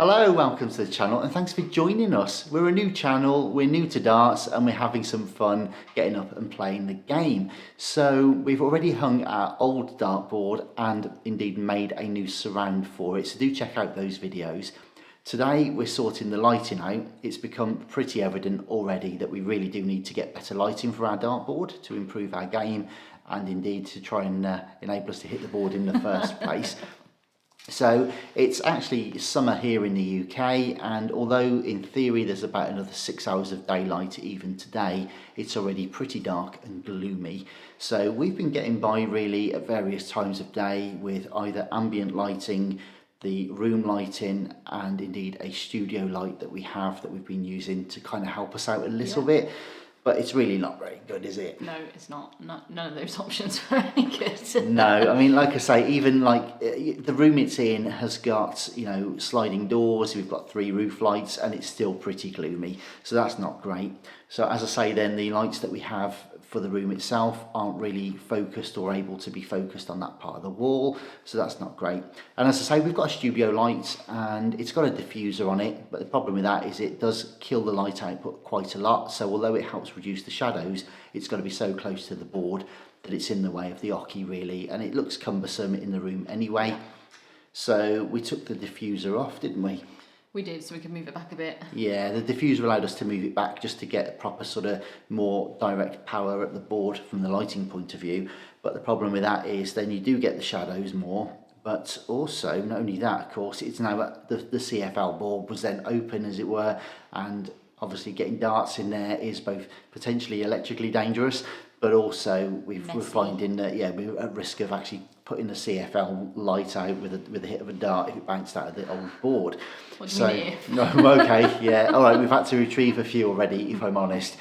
Hello, welcome to the channel and thanks for joining us. We're a new channel, we're new to darts and we're having some fun getting up and playing the game. So we've already hung our old dartboard and indeed made a new surround for it, so do check out those videos. Today we're sorting the lighting out. It's become pretty evident already that we really do need to get better lighting for our dartboard to improve our game and indeed to try and enable us to hit the board in the first place. So it's actually summer here in the UK, and although in theory there's about another 6 hours of daylight even today, it's already pretty dark and gloomy. So we've been getting by really at various times of day with either ambient lighting, the room lighting, and indeed a studio light that we have that we've been using to kind of help us out a little bit. But it's really not very good, is it? No, it's not. None of those options are any good. No, I mean, like I say, even like the room it's in has got, you know, sliding doors, we've got 3 roof lights and it's still pretty gloomy. So that's not great. So as I say then, the lights that we have for the room itself aren't really focused or able to be focused on that part of the wall. So that's not great. And as I say, we've got a studio light and it's got a diffuser on it. But the problem with that is it does kill the light output quite a lot. So although it helps reduce the shadows, it's got to be so close to the board that it's in the way of the occupy really, and it looks cumbersome in the room anyway. So we took the diffuser off, didn't we? We did, so we could move it back a bit. Yeah, the diffuser allowed us to move it back just to get a proper sort of more direct power at the board from the lighting point of view. But the problem with that is then you do get the shadows more, but also not only that, of course, it's now the CFL board was then open as it were, and obviously getting darts in there is both potentially electrically dangerous, but also we're finding that we're at risk of actually putting the CFL light out with a hit of a dart if it bounced out of the old board. What do you mean? No, okay, yeah, all right, we've had to retrieve a few already, if I'm honest,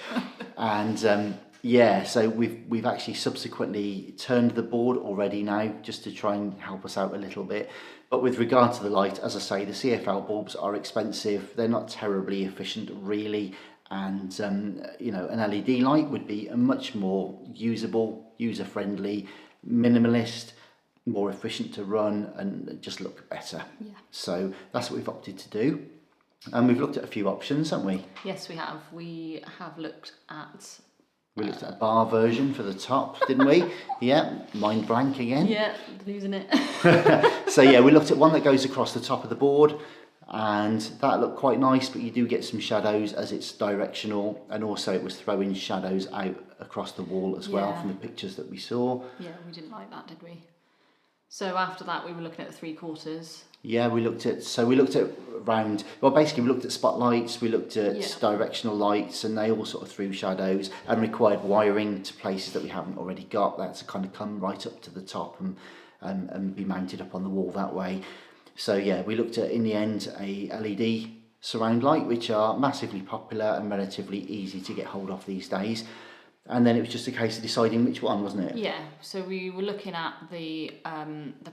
and so we've actually subsequently turned the board already now just to try and help us out a little bit. But with regard to the light, as I say, the CFL bulbs are expensive. They're not terribly efficient really. And, you know, an LED light would be a much more usable, user-friendly, minimalist, more efficient to run and just look better. Yeah. So that's what we've opted to do. And we've looked at a few options, haven't we? Yes, we have. We have looked at... We looked at a bar version for the top, didn't we? Yeah, mind blank again. Yeah, losing it. So yeah, we looked at one that goes across the top of the board, and that looked quite nice, but you do get some shadows as it's directional, and also it was throwing shadows out across the wall as well from the pictures that we saw. Yeah, we didn't like that, did we? So after that we were looking at the 3/4. Yeah, we looked at round, well basically we looked at spotlights, we looked at directional lights, and they all sort of threw shadows and required wiring to places that we haven't already got. That's to kind of come right up to the top and be mounted up on the wall that way. So yeah, we looked at in the end a LED surround light, which are massively popular and relatively easy to get hold of these days. And then it was just a case of deciding which one, wasn't it? Yeah, so we were looking at the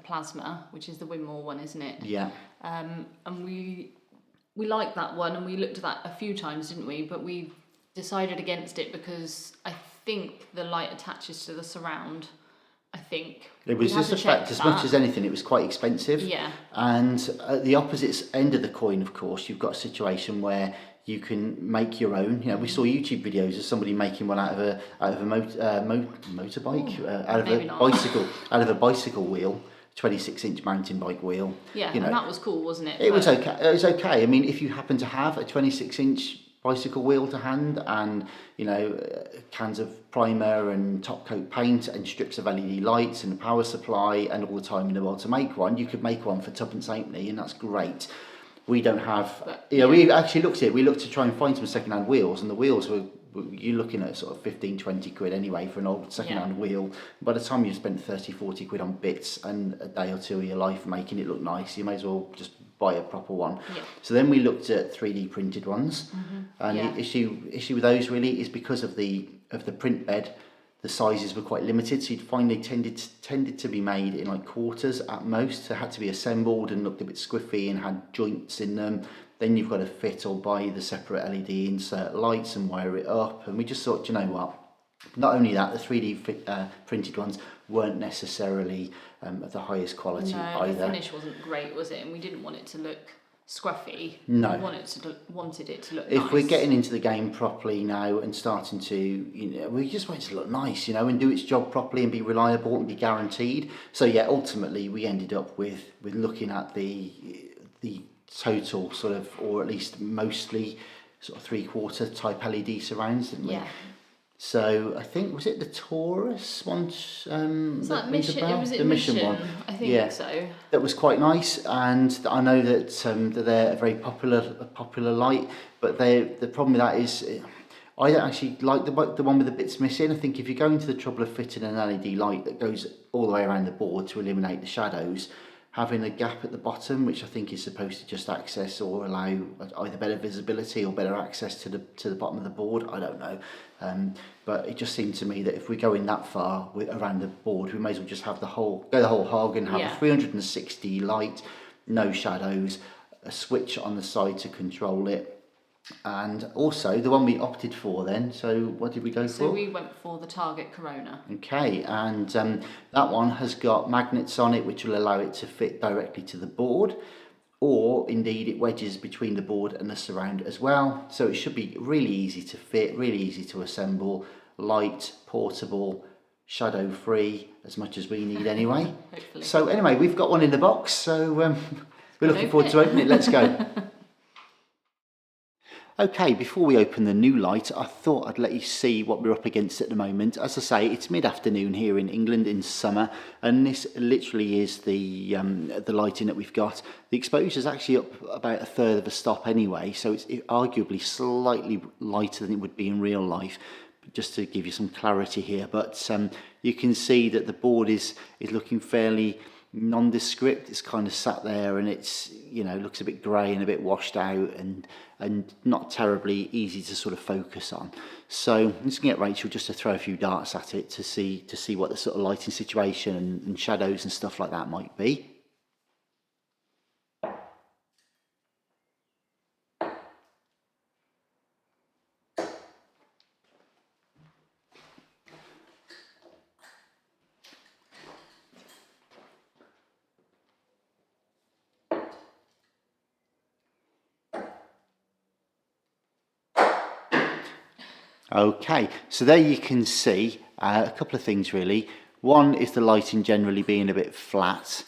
plasma, which is the Winmore one, isn't it? Yeah. And we liked that one, and we looked at that a few times, didn't we? But we decided against it because I think the light attaches to the surround. I think it was just the fact, as much as anything, it was quite expensive. Yeah. And at the opposite end of the coin, of course, you've got a situation where you can make your own. You know, we saw YouTube videos of somebody making one out of a motorbike, out of a bicycle wheel, 26-inch mountain bike wheel. Yeah, you know, and that was cool, wasn't it? It was okay. It was okay. I mean, if you happen to have a 26-inch bicycle wheel to hand and, you know, cans of primer and top coat paint and strips of LED lights and a power supply and all the time in the world to make one, you could make one for tuppence halfpenny, and that's great. We don't have, we actually looked at it. We looked to try and find some second-hand wheels, and the wheels were, you're looking at sort of 15, 20 quid anyway for an old second-hand wheel. By the time you've spent 30, 40 quid on bits and a day or two of your life making it look nice, you may as well just buy a proper one. Yeah. So then we looked at 3D printed ones, and the issue with those really is because of the print bed. The sizes were quite limited, so you'd find they tended to be made in like quarters at most. So it had to be assembled and looked a bit squiffy and had joints in them. Then you've got to fit or buy the separate LED insert lights and wire it up. And we just thought, you know what? Not only that, the 3D printed ones weren't necessarily of the highest quality either. The finish wasn't great, was it? And we didn't want it to look scruffy. No. We wanted it to look If nice. we're getting into the game properly now and starting to, we just want it to look nice, and do its job properly and be reliable and be guaranteed. So yeah, ultimately we ended up with looking at the total sort of, or at least mostly sort of 3/4 type LED surrounds, didn't we? Yeah. So I think, was it the Taurus one? Was that rings a Mission? bell? Was it The Mission one. I think so. That was quite nice, and I know that they're a very popular light. But the problem with that is, I don't actually like the one with the bits missing. I think if you're going to the trouble of fitting an LED light that goes all the way around the board to eliminate the shadows, having a gap at the bottom, which I think is supposed to just access or allow either better visibility or better access to the bottom of the board, I don't know. But it just seemed to me that if we're going that far around the board, we may as well just have go the whole hog and have a 360 light, no shadows, a switch on the side to control it. And also the one we opted for then, so what did we go for? So we went for the Target Corona. Okay, and that one has got magnets on it which will allow it to fit directly to the board, or indeed it wedges between the board and the surround as well. So it should be really easy to fit, really easy to assemble, light, portable, shadow free, as much as we need anyway. Hopefully. So anyway, we've got one in the box, so we're looking forward to opening it. Let's go. Okay, before we open the new light, I thought I'd let you see what we're up against at the moment. As I say, it's mid-afternoon here in England in summer, and this literally is the lighting that we've got. The exposure is actually up about 1/3 of a stop anyway, so it's arguably slightly lighter than it would be in real life, just to give you some clarity here. But you can see that the board is looking fairly nondescript. It's kind of sat there, and it's looks a bit grey and a bit washed out, and not terribly easy to sort of focus on. So I'm just going to get Rachel just to throw a few darts at it to see what the sort of lighting situation and shadows and stuff like that might be. Okay, so there you can see a couple of things really. One is the lighting generally being a bit flat,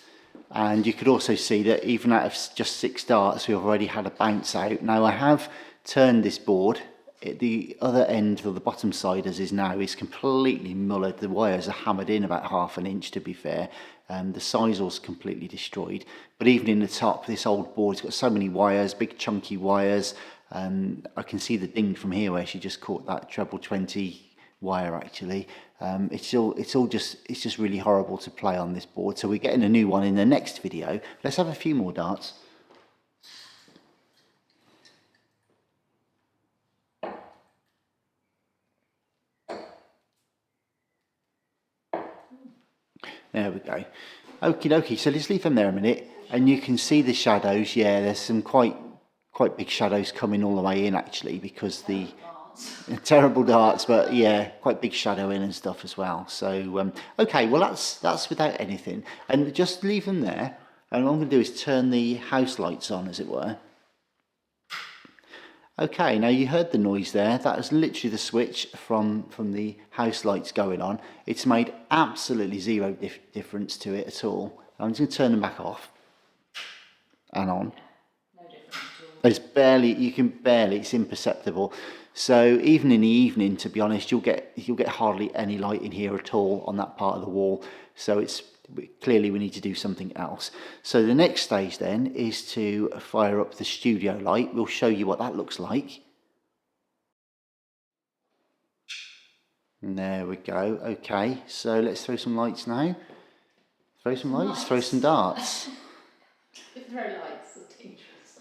and you could also see that even out of just 6 darts we've already had a bounce out. Now I have turned this board. The other end, or the bottom side as is now, is completely mullered. The wires are hammered in about 1/2 inch to be fair. The sizel's completely destroyed, but even in the top, this old board's got so many wires, big chunky wires. I can see the ding from here where she just caught that treble 20 wire actually. It's just really horrible to play on this board. So we're getting a new one in the next video. Let's have a few more darts. There we go. Okie dokie, so let's leave them there a minute, and you can see the shadows. Yeah, there's some quite big shadows coming all the way in actually, because the terrible darts, but yeah, quite big shadow in and stuff as well. So okay, well that's without anything, and just leave them there. And what I'm going to do is turn the house lights on, as it were. Okay, now you heard the noise there. That is literally the switch from the house lights going on. It's made absolutely zero difference to it at all. I'm just going to turn them back off and on. No difference at all. It's it's imperceptible. So even in the evening, to be honest, you'll get hardly any light in here at all on that part of the wall. So it's clearly we need to do something else. So the next stage then is to fire up the studio light. We'll show you what that looks like. And there we go. Okay, so let's throw some lights now. Throw some lights, throw some darts. Throw lights, it's dangerous.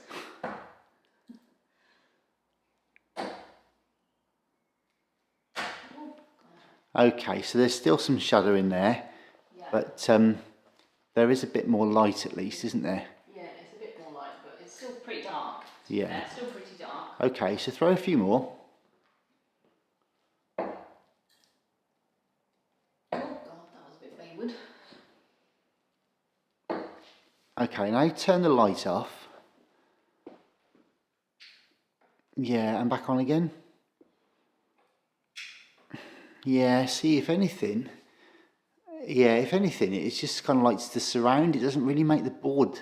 Okay, so there's still some shadow in there. But there is a bit more light at least, isn't there? Yeah, it's a bit more light, but it's still pretty dark. Yeah. It's still pretty dark. Okay, so throw a few more. Oh god, that was a bit wayward. Okay, now turn the light off. Yeah, and back on again. Yeah, see, if anything, it's just kind of like the surround. It doesn't really make the board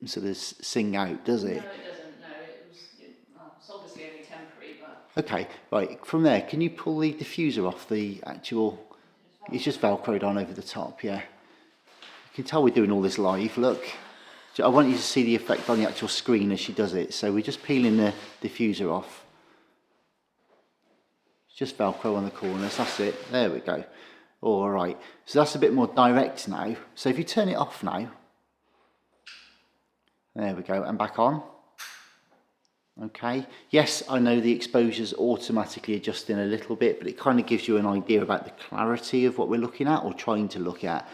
sort of sing out, does it? No, it doesn't. No, it's obviously only temporary, but. Okay, right, from there, can you pull the diffuser off the actual... It's just Velcroed on over the top, yeah. You can tell we're doing all this live, look. So I want you to see the effect on the actual screen as she does it. So we're just peeling the diffuser off. It's just Velcro on the corners, that's it. There we go. All right, so that's a bit more direct now. So if you turn it off now, there we go, and back on. Okay, yes, I know the exposure's automatically adjusting a little bit, but it kind of gives you an idea about the clarity of what we're looking at or trying to look at.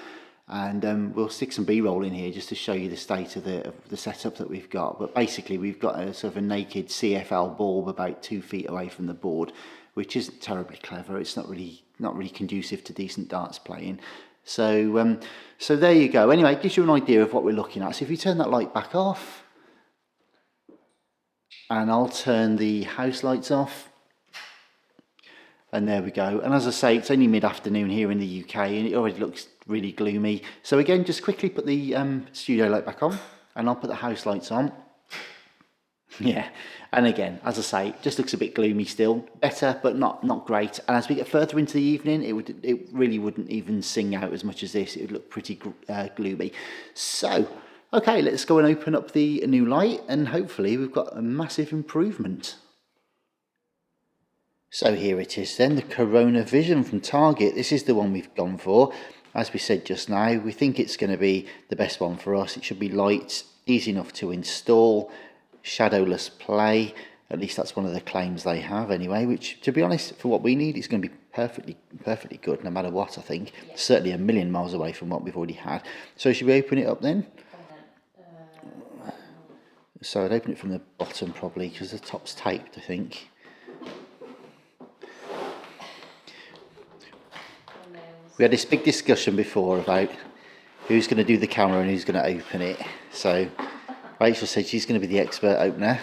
And we'll stick some B-roll in here just to show you the state of the setup that we've got. But basically we've got a sort of a naked CFL bulb about 2 feet away from the board, which isn't terribly clever. It's not really conducive to decent darts playing. So so there you go. Anyway, it gives you an idea of what we're looking at. So if you turn that light back off, and I'll turn the house lights off, and there we go. And as I say, it's only mid-afternoon here in the UK and it already looks really gloomy. So again, just quickly put the studio light back on, and I'll put the house lights on. Yeah, and again, as I say, it just looks a bit gloomy still. Better, but not great. And as we get further into the evening, it really wouldn't even sing out as much as this. It would look pretty gloomy. So, okay, let's go and open up the new light, and hopefully we've got a massive improvement. So here it is then, the Corona Vision from Target. This is the one we've gone for. As we said just now, we think it's going to be the best one for us. It should be light, easy enough to install, shadowless play. At least that's one of the claims they have anyway, which, to be honest, for what we need, it's going to be perfectly good no matter what, I think. Yeah. Certainly a million miles away from what we've already had. So should we open it up then? So I'd open it from the bottom probably, because the top's taped, I think. We had this big discussion before about who's going to do the camera and who's going to open it. So Rachel said she's going to be the expert opener.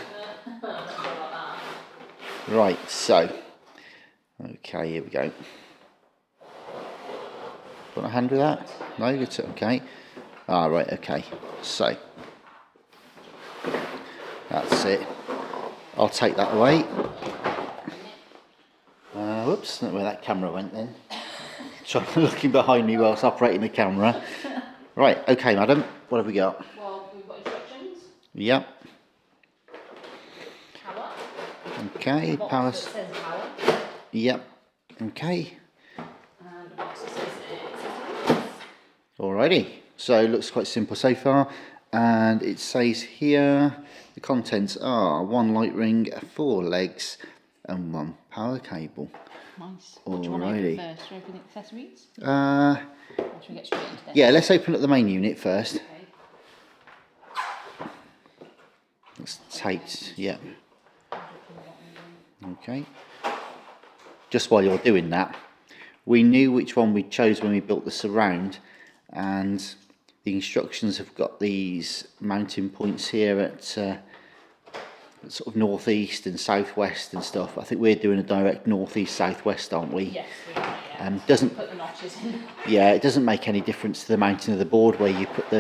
Right, so, okay, here we go. Want a hand with that? No, it's okay. Ah, right, okay. So, that's it. I'll take that away. Whoops, not where that camera went then. Looking behind me whilst operating the camera. Right, okay, madam, what have we got? Well, we've got instructions. Yep. Power. Okay, power. Says power. Yep. Okay. And the box that says accessories. Alrighty. So it looks quite simple so far, and it says here the contents are 1 light ring, 4 legs, and 1 power cable. Nice. What do you want to open first? Should we open the accessories? Or should we get straight into this? Yeah, let's open up the main unit first. Okay. It's taped, yeah. Okay. Just while you're doing that, we knew which one we chose when we built the surround, and the instructions have got these mounting points here at sort of northeast and southwest and stuff. I think we're doing a direct northeast southwest, aren't we? Yes, we are. Yeah. Doesn't put the notches in. Yeah, it doesn't make any difference to the mounting of the board where you put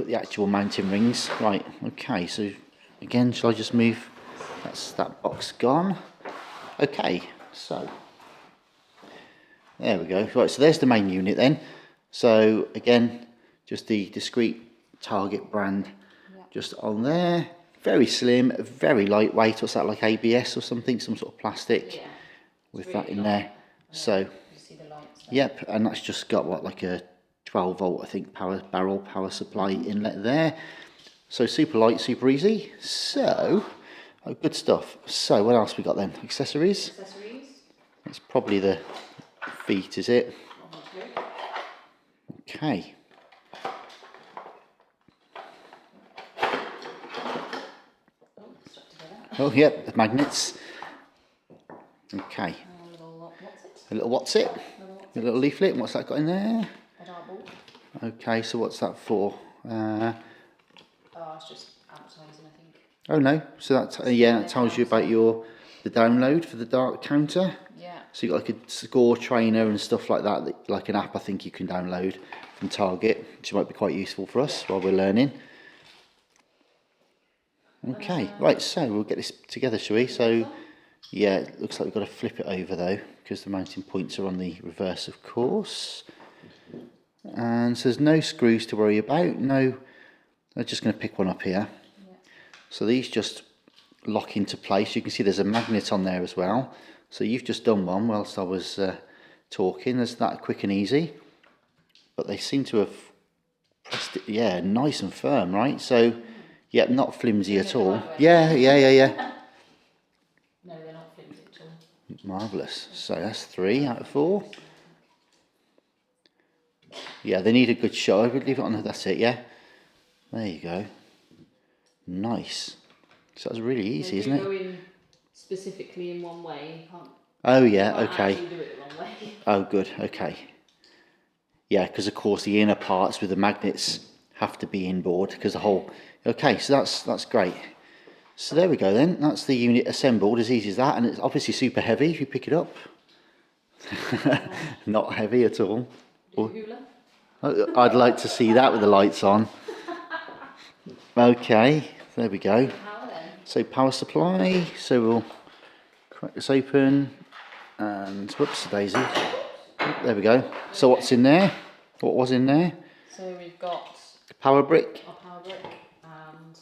the actual mounting rings. Right. Okay. So again, shall I just move? That's that box gone. Okay. So there we go. Right. So there's the main unit then. So again, just the discrete Target brand. Just on there, very slim, very lightweight. What's that, like ABS or something? Some sort of plastic, yeah, with really that in there. So, you see the lights there. Yep, and that's just got what, like a 12 volt, I think, power supply inlet there. So super light, super easy. So, good stuff. So what else we got then? Accessories. That's probably the feet, is it? Okay. Oh, yep, the magnets. Okay. A little what's it? A little leaflet. And what's that got in there? A dartboard. Okay, so what's that for? It's just advertising, I think. Oh no, so that yeah, that tells you about the download for the Dart counter. Yeah. So you've got like a score trainer and stuff like that, like an app I think you can download from Target, which might be quite useful for us while we're learning. Okay, right, so we'll get this together, shall we? So yeah, it looks like we've got to flip it over though, because the mounting points are on the reverse, of course. And so there's no screws to worry about. No, I'm just going to pick one up here. Yeah. So these just lock into place. You can see there's a magnet on there as well. So you've just done one whilst I was talking. There's that quick and easy. But they seem to have pressed it, yeah, nice and firm, right? So, yeah, not flimsy at all. Yeah. No, they're not flimsy at all. Marvellous. So that's 3 out of 4. Yeah, they need a good show. I would leave it on. That's it, yeah. There you go. Nice. So that's really easy, isn't it? Go in specifically in one way. You can't. Oh yeah, You can't okay. actually do it the wrong way. Oh good, okay. Yeah, because of course the inner parts with the magnets have to be inboard because the whole. Okay, so that's great. So there we go then. That's the unit assembled, as easy as that, and it's obviously super heavy if you pick it up. Not heavy at all. I'd like to see that with the lights on. Okay, there we go. So power supply. So we'll crack this open, and whoops, daisy. There we go. So what's in there? What was in there? So we've got The power brick. our power brick and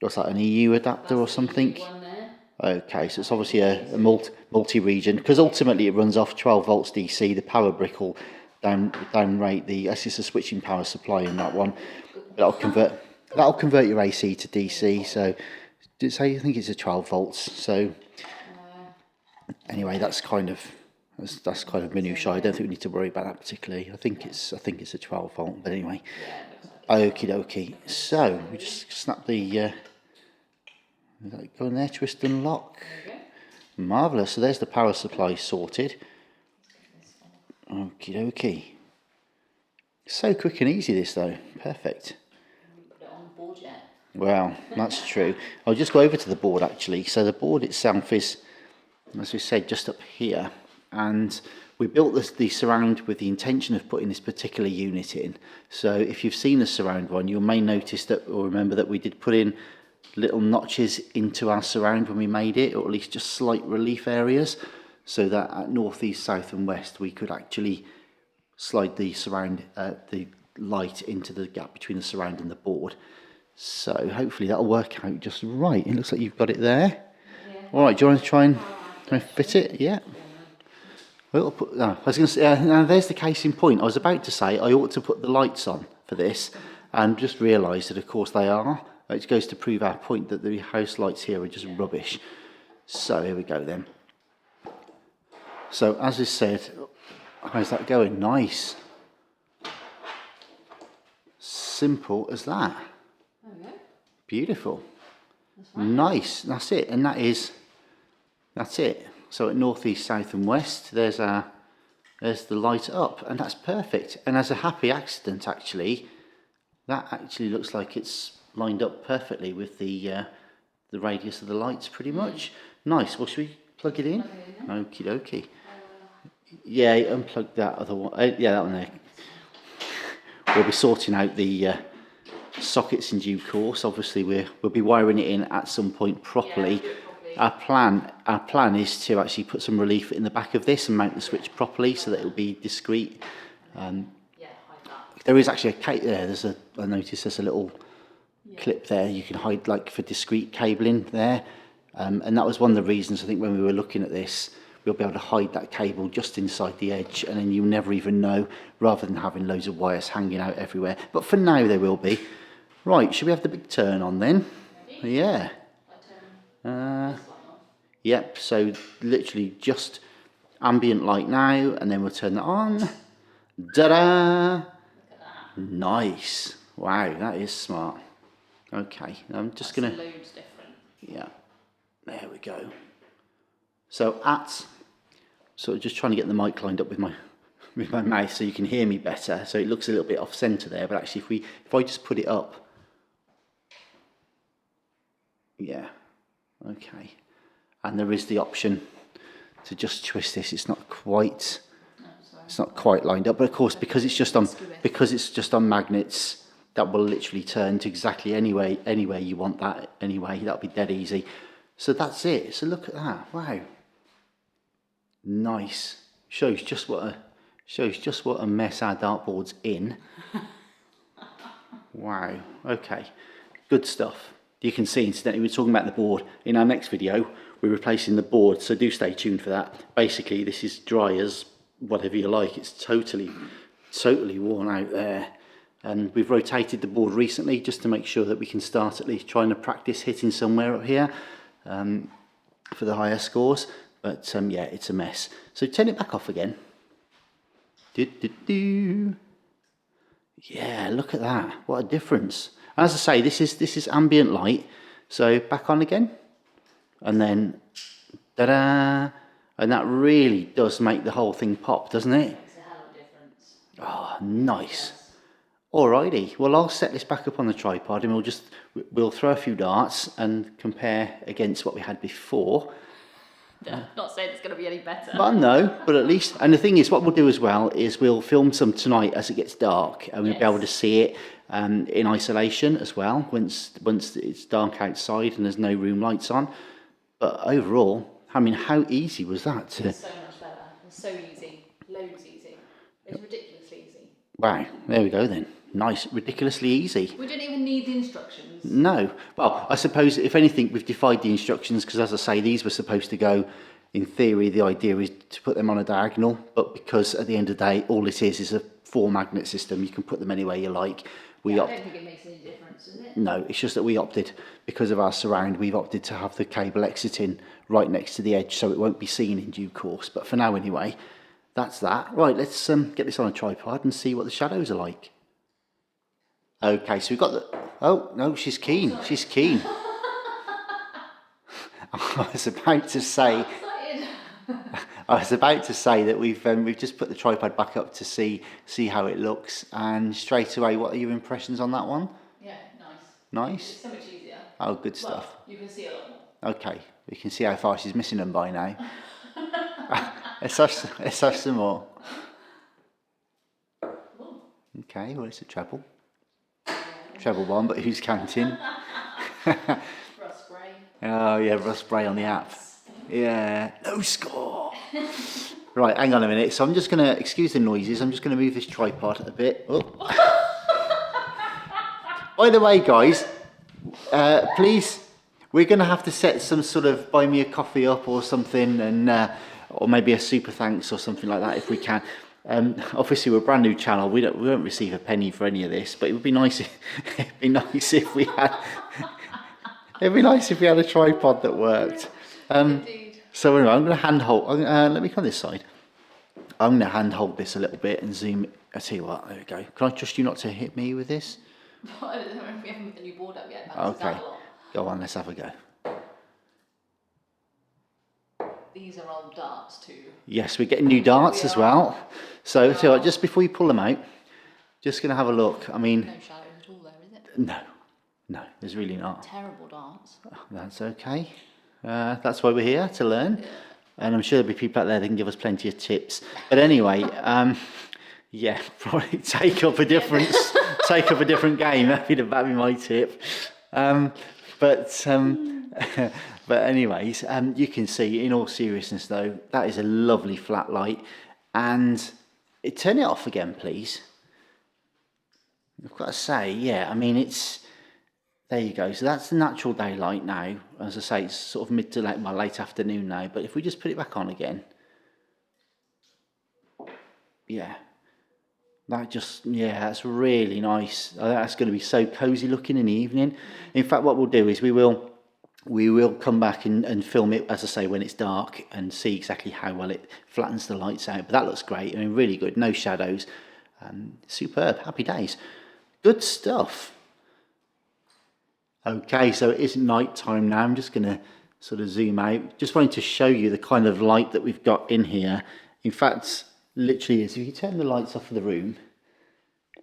What's that? An EU adapter or something? one there. Okay, so it's obviously a multi-region, because ultimately it runs off 12 volts DC. The power brick will downrate the. That's just a switching power supply in that one. That'll convert your AC to DC. So, I think it's a 12 volts. So, anyway, that's kind of minutiae. I don't think we need to worry about that particularly. I think it's a 12 volt. But anyway, okie dokie. So we just snap the. Go in there, twist and lock. Marvellous. So there's the power supply sorted. Okie dokie. So quick and easy this though. Perfect. Put it on the board yet? Well, that's true. I'll just go over to the board actually. So the board itself is, as we said, just up here. And we built the surround with the intention of putting this particular unit in. So if you've seen the surround one, you may notice that, or remember that we did put in little notches into our surround when we made it, or at least just slight relief areas, so that at north, east, south and west we could actually slide the surround, the light into the gap between the surround and the board. So hopefully that'll work out just right. It looks like you've got it there. Yeah. All right, do you want to try and fit it? Yeah. Well, I was going to say, now there's the case in point. I was about to say I ought to put the lights on for this, and just realised that of course they are. It goes to prove our point that the house lights here are just rubbish. So here we go then. So as I said, how's that going? Nice. Simple as that. There we go. Beautiful. That's right. Nice. That's it. And that's it. So at north, east, south and west, there's the light up, and that's perfect. And as a happy accident actually, that actually looks like it's lined up perfectly with the radius of the lights pretty much. Nice. Well, should we plug it in? Okie dokie. Yeah, unplug that other one. Yeah, that one there. We'll be sorting out the sockets in due course. Obviously, we'll be wiring it in at some point properly. Our plan is to actually put some relief in the back of this and mount the switch properly so that it will be discreet. There is actually I noticed there's a little clip there you can hide, like for discrete cabling there, and that was one of the reasons I think when we were looking at this, we'll be able to hide that cable just inside the edge, and then you'll never even know, rather than having loads of wires hanging out everywhere. But for now they will be. Right, should we have the big turn on then? Yeah. Yep, so literally just ambient light now, and then we'll turn that on. Ta-da! Nice. Wow, that is smart. Okay, I'm just gonna. Loads different. Yeah, there we go. So sort of just trying to get the mic lined up with my mouth so you can hear me better. So it looks a little bit off centre there, but actually if I just put it up Yeah, okay. And there is the option to just twist this. It's not quite, it's not quite lined up, but of course because it's just on magnets, that will literally turn to exactly anywhere you want that anyway. That'll be dead easy. So that's it. So look at that. Wow. Nice. Shows just what a mess our dartboard's in. Wow. Okay. Good stuff. You can see, incidentally, we're talking about the board. In our next video, we're replacing the board, so do stay tuned for that. Basically, this is dry as whatever you like. It's totally worn out there. And we've rotated the board recently just to make sure that we can start at least trying to practice hitting somewhere up here for the higher scores. But yeah, it's a mess. So turn it back off again. Yeah, look at that. What a difference. As I say, this is ambient light. So back on again. And then, ta-da! And that really does make the whole thing pop, doesn't it? Makes a hell of a difference. Oh, nice. Alrighty, well I'll set this back up on the tripod and we'll throw a few darts and compare against what we had before. Not saying it's going to be any better. But no, but at least, and the thing is, what we'll do as well is we'll film some tonight as it gets dark, and we'll be able to see it in isolation as well once it's dark outside and there's no room lights on. But overall, I mean, how easy was that? It's so much better. It's so easy. Loads easy. It's ridiculously easy. Wow, there we go then. Nice, ridiculously easy. We didn't even need the instructions. No. Well, I suppose, if anything, we've defied the instructions because, as I say, these were supposed to go, in theory, the idea is to put them on a diagonal, but because at the end of the day, all it is a 4-magnet system. You can put them anywhere you like. I don't think it makes any difference, does it? No, it's just that we opted, because of our surround, we've opted to have the cable exiting right next to the edge, so it won't be seen in due course. But for now, anyway, that's that. Right, let's get this on a tripod and see what the shadows are like. Okay, so we've got the... Oh, no, she's keen. She's keen. I was about to say that we've just put the tripod back up to see how it looks, and straight away, what are your impressions on that one? Yeah, nice. Nice? It's so much easier. Oh, good stuff. Well, you can see a lot more. Okay, we can see how far she's missing them by now. Let's have some more. Ooh. Okay, well, it's a treble. Treble one, but who's counting? Rust spray. Oh yeah, rust spray on the app. Yeah, no score. Right, hang on a minute. So I'm just gonna, excuse the noises, I'm just gonna move this tripod a bit. Oh. By the way, guys, please, we're gonna have to set some sort of buy me a coffee up or something, and or maybe a super thanks or something like that if we can. Obviously, we're a brand new channel. We won't receive a penny for any of this, but it would be nice. It'd be nice if we had. It'd be nice if we had a tripod that worked. Indeed. So anyway, I'm going to handhold. Let me come this side. I'm going to handhold this a little bit and zoom. I tell you what. There we go. Can I trust you not to hit me with this? I don't know if we haven't put the new board up yet. Okay. Go on. Let's have a go. These are old darts too. Yes, we're getting new darts as well. So, tell you what, just before you pull them out, just going to have a look. I mean, No shadows at all there, is it? No, there's really not. Terrible darts. That's okay. That's why we're here, to learn. Yeah. And I'm sure there'll be people out there that can give us plenty of tips. But anyway, yeah, probably take up a different game. That'd be my tip. But anyways, you can see, in all seriousness though, that is a lovely flat light. And turn it off again, please. I've got to say, yeah, I mean, there you go. So that's the natural daylight now. As I say, it's sort of mid to late afternoon now. But if we just put it back on again. Yeah. That's really nice. That's going to be so cozy looking in the evening. In fact, what we'll do is we will come back and film it, as I say, when it's dark and see exactly how well it flattens the lights out. But that looks great. I mean, really good. No shadows. Superb. Happy days. Good stuff. Okay, so it is night time now. I'm just going to sort of zoom out. Just wanted to show you the kind of light that we've got in here. In fact, literally, if you turn the lights off of the room,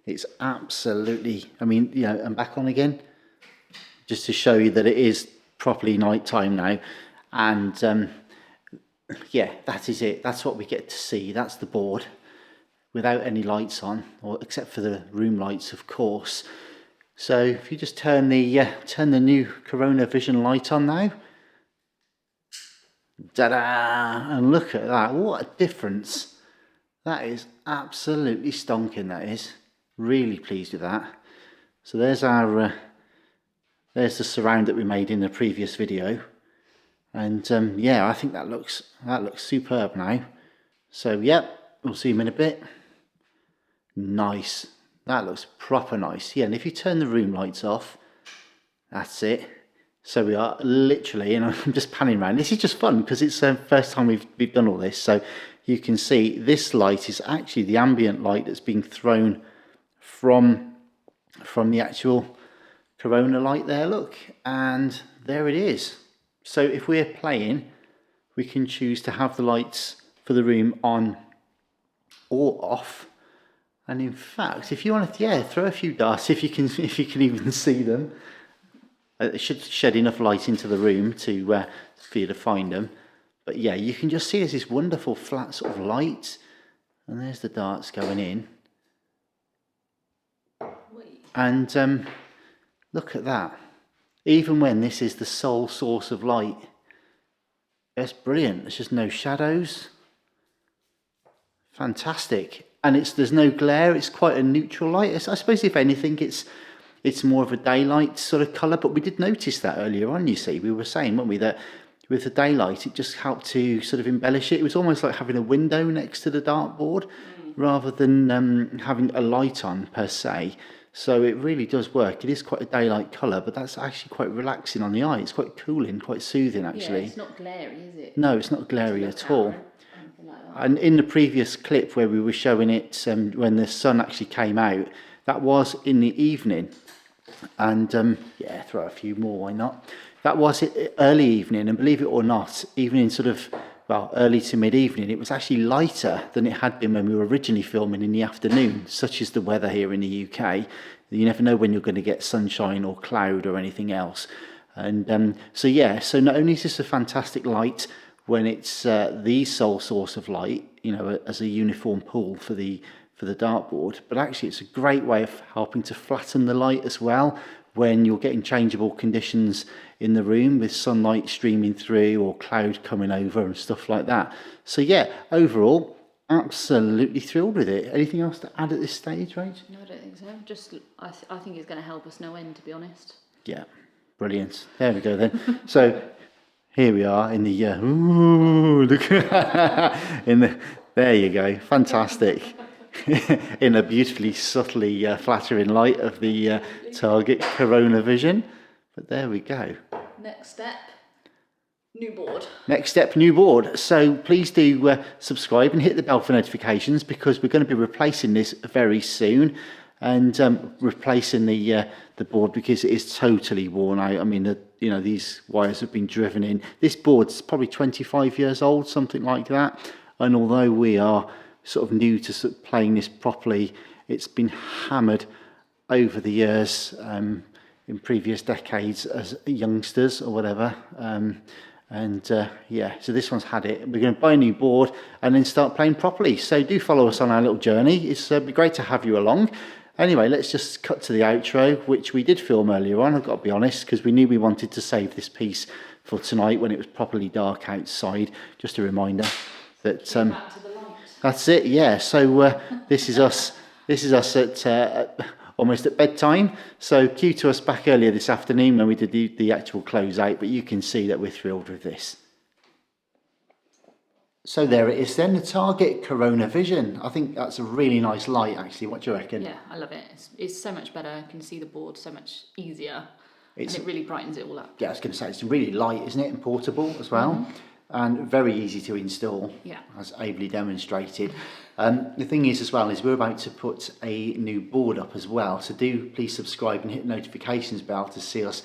it's absolutely, I mean, and back on again, just to show you that it is properly night time now, and yeah, that is it. That's what we get to see. That's the board without any lights on, or except for the room lights, of course. So if you just turn the new Corona Vision light on now, ta-da! And look at that, what a difference. That is absolutely stonking, that is. Really pleased with that. So there's our there's the surround that we made in the previous video, and yeah, I think that looks superb now. So yep, we'll see him in a bit. Nice, that looks proper nice. Yeah, and if you turn the room lights off, that's it. So we are literally, and I'm just panning around. This is just fun because it's the first time we've done all this. So you can see this light is actually the ambient light that's being thrown from the actual Corona light there, look, and there it is. So if we're playing, we can choose to have the lights for the room on or off. And in fact, if you want to, yeah, throw a few darts if you can even see them. It should shed enough light into the room to for you to find them. But yeah, you can just see there's this wonderful flat sort of light, and there's the darts going in. And look at that. Even when this is the sole source of light, it's brilliant. There's just no shadows. Fantastic. And there's no glare. It's quite a neutral light. I suppose if anything, it's more of a daylight sort of colour, but we did notice that earlier on, you see. We were saying, weren't we, that with the daylight, it just helped to sort of embellish it. It was almost like having a window next to the dartboard rather than having a light on per se. So it really does work. It is quite a daylight colour, but that's actually quite relaxing on the eye. It's quite cooling, quite soothing, actually. Yeah, it's not glary, is it? No, it's not glary at all. Like And in the previous clip where we were showing it when the sun actually came out, that was in the evening. And yeah, throw a few more, why not? That was early evening, and believe it or not, even in sort of, well, early to mid-evening, it was actually lighter than it had been when we were originally filming in the afternoon, such is the weather here in the UK. You never know when you're going to get sunshine or cloud or anything else. And so yeah, so not only is this a fantastic light when it's the sole source of light, you know, as a uniform pool for the dartboard, but actually it's a great way of helping to flatten the light as well when you're getting changeable conditions in the room with sunlight streaming through or cloud coming over and stuff like that. So yeah, overall, absolutely thrilled with it. Anything else to add at this stage, Rach? No, I don't think so. Just, I think it's going to help us no end, to be honest. Yeah, brilliant. There we go then. So here we are in the ooh, look in the. There you go, fantastic. In a beautifully subtly flattering light of the Target Corona Vision. But there we go. Next step, new board. Next step, new board. So please do subscribe and hit the bell for notifications, because we're going to be replacing this very soon, and replacing the board because it is totally worn out. I mean, you know, these wires have been driven in. This board's probably 25 years old, something like that. And although we are sort of new to sort of playing this properly, it's been hammered over the years in previous decades as youngsters or whatever. Yeah, so this one's had it. We're going to buy a new board and then start playing properly. So do follow us on our little journey. It's be great to have you along. Anyway, let's just cut to the outro, which we did film earlier on, I've got to be honest, because we knew we wanted to save this piece for tonight when it was properly dark outside. Just a reminder that Back to the light. that's it. Yeah. So this is us. This is us at almost at bedtime. So cue to us back earlier this afternoon when we did the actual close out. But you can see that we're thrilled with this. So there it is then, the Target Corona Vision. I think that's a really nice light, actually. What do you reckon? Yeah, I love it. It's so much better. I can see the board so much easier. And it really brightens it all up. Yeah, I was going to say, it's really light, isn't it? And portable as well. Mm-hmm. And very easy to install, yeah, as ably demonstrated. The thing is as well, is we're about to put a new board up as well. So do please subscribe and hit the notifications bell to see us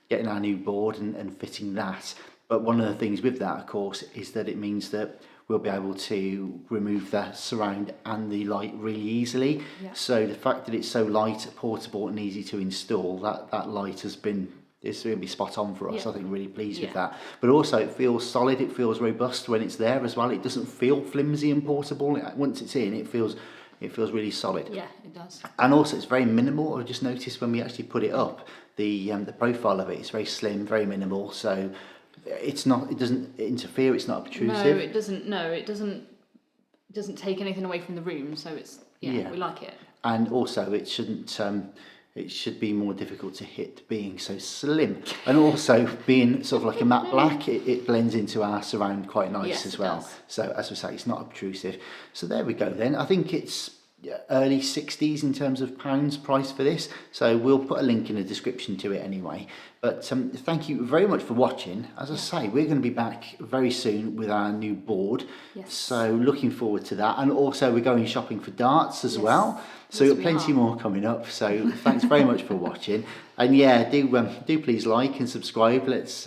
getting our new board and fitting that. But one of the things with that, of course, is that it means that we'll be able to remove the surround and the light really easily. Yeah. So the fact that it's so light, portable and easy to install, that light has been it's going to be spot on for us. Yeah. I think really pleased with Yeah. that. But also it feels solid, it feels robust when it's there as well. It doesn't feel flimsy and portable. Once it's in, it feels really solid. Yeah, it does. And also it's very minimal. I just noticed when we actually put it up, the profile of it is very slim, very minimal. So it doesn't interfere, it's not obtrusive. No, it doesn't take anything away from the room, so it's we like it. And also it shouldn't it should be more difficult to hit being so slim, and also being sort of like a matte black, it blends into our surround quite nice as well. Does. So as we say, it's not obtrusive. So there we go then. I think it's early 60s in terms of pounds price for this, so we'll put a link in the description to it anyway. But thank you very much for watching. As I say, we're going to be back very soon with our new board. Yes. So looking forward to that, and also we're going shopping for darts as well. So Yes, we've got plenty more coming up. So thanks very much for watching, and yeah, do please like and subscribe. Let's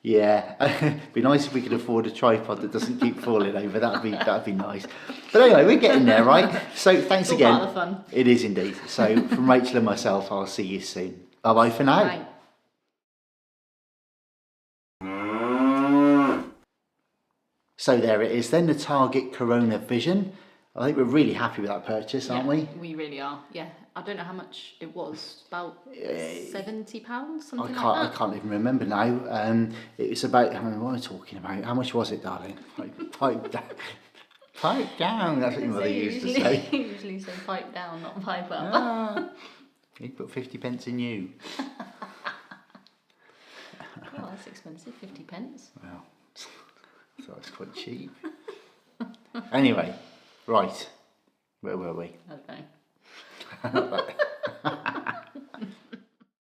yeah, be nice if we could afford a tripod that doesn't keep falling over. That'd be nice. But anyway, we're getting there, right? So thanks again. All part of the fun. It is indeed. So from Rachel and myself, I'll see you soon. Bye bye for now. Right. So there it is then, the Target Corona Vision. I think we're really happy with that purchase, aren't we? We really are. Yeah. I don't know how much it was. About £70, something like that. I can't even remember now. It was about, what am I talking about? How much was it, darling? Pipe down. Pipe down, that's what your mother used to say. Usually say pipe down, not pipe up. Ah, you put 50 pence in you. Oh, that's expensive, 50 pence. Well, I thought it was quite cheap. Anyway, right. Where were we? Okay.